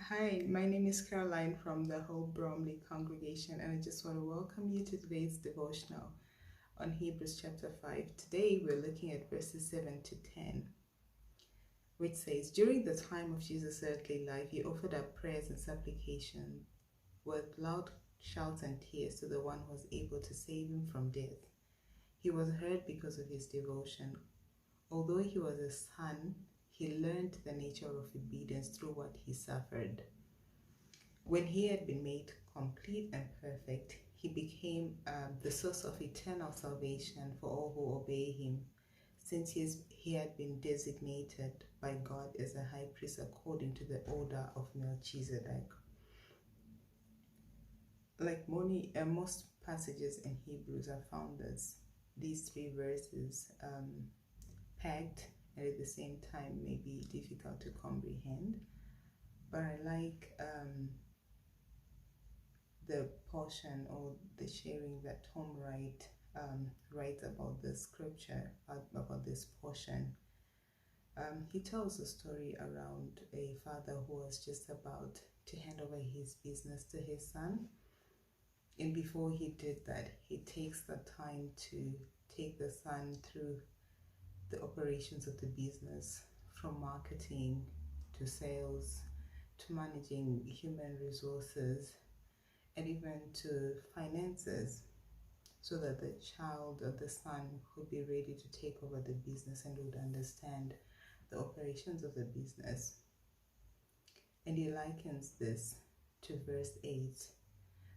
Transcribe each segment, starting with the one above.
Hi, my name is Caroline from the Whole Bromley congregation, and I just want to welcome you to today's devotional on Hebrews chapter 5. Today we're looking at verses 7 to 10, which says, During the time of Jesus' earthly life, he offered up prayers and supplication with loud shouts and tears to the one who was able to save him from death. He was heard because of his devotion. Although he was a son, he learned the nature of obedience through what he suffered. When he had been made complete and perfect, he became the source of eternal salvation for all who obey him, since he had been designated by God as a high priest according to the order of Melchizedek. Like most passages in Hebrews are found as these three verses packed, and at the same time may be difficult to comprehend. But I like the portion or the sharing that Tom writes about the scripture, about this portion. He tells a story around a father who was just about to hand over his business to his son. And before he did that, he takes the time to take the son through the operations of the business, from marketing to sales to managing human resources and even to finances, so that the child or the son would be ready to take over the business and would understand the operations of the business. And he likens this to verse 8,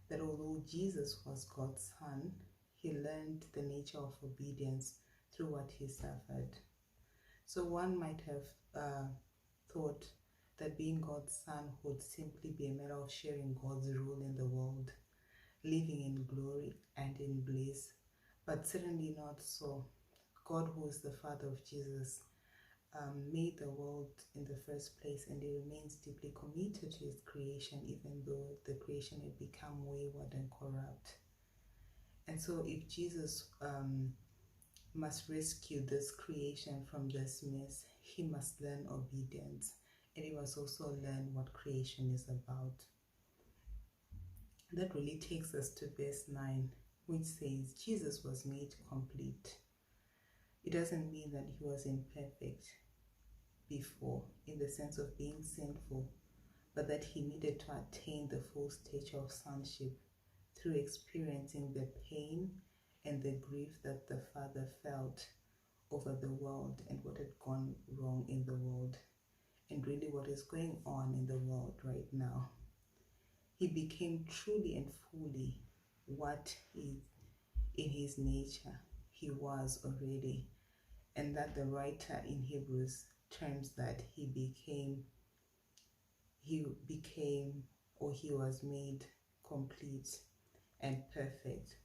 that although Jesus was God's son, he learned the nature of obedience through what he suffered. So one might have thought that being God's son would simply be a matter of sharing God's rule in the world, living in glory and in bliss, but certainly not so. God, who is the Father of Jesus, made the world in the first place, and he remains deeply committed to his creation, even though the creation had become wayward and corrupt. And so if Jesus must rescue this creation from this mess, he must learn obedience, and he must also learn what creation is about. That really takes us to verse 9, which says Jesus was made complete. It doesn't mean that he was imperfect before, in the sense of being sinful, but that he needed to attain the full stature of sonship through experiencing the pain and the grief that the Father felt over the world and what had gone wrong in the world, and really what is going on in the world right now. He became truly and fully what is in his nature he was already, and that the writer in Hebrews terms that he was made complete and perfect.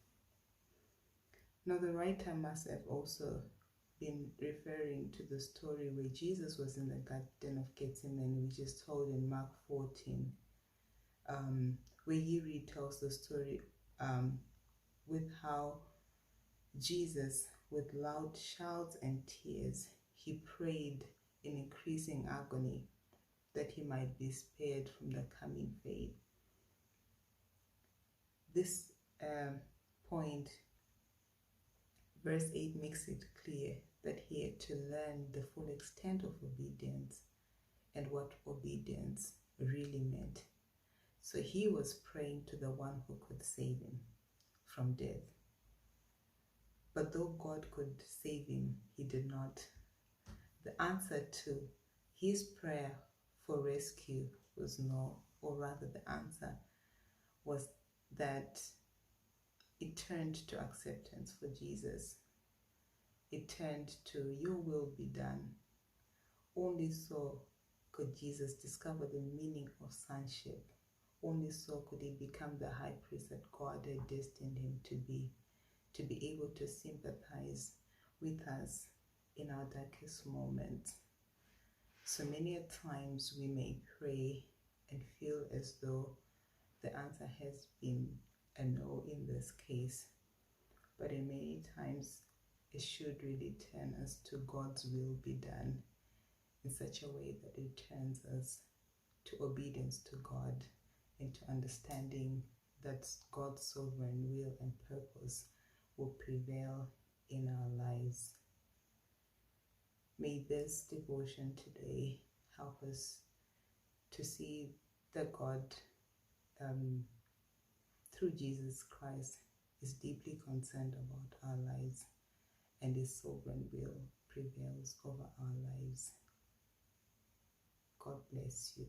Now the writer must have also been referring to the story where Jesus was in the Garden of Gethsemane, which is told in Mark 14, where he retells the story with how Jesus, with loud shouts and tears, he prayed in increasing agony that he might be spared from the coming fate. This point, verse 8, makes it clear that he had to learn the full extent of obedience and what obedience really meant. So he was praying to the one who could save him from death. But though God could save him, he did not. The answer to his prayer for rescue was no, or rather the answer was that it turned to acceptance for Jesus. It turned to, your will be done. Only so could Jesus discover the meaning of sonship. Only so could he become the high priest that God had destined him to be able to sympathize with us in our darkest moments. So many a times we may pray and feel as though the answer has been a no in this case, but in many times it should really turn us to God's will be done in such a way that it turns us to obedience to God and to understanding that God's sovereign will and purpose will prevail in our lives. May this devotion today help us to see that God, through Jesus Christ, is deeply concerned about our lives, and His sovereign will prevails over our lives. God bless you.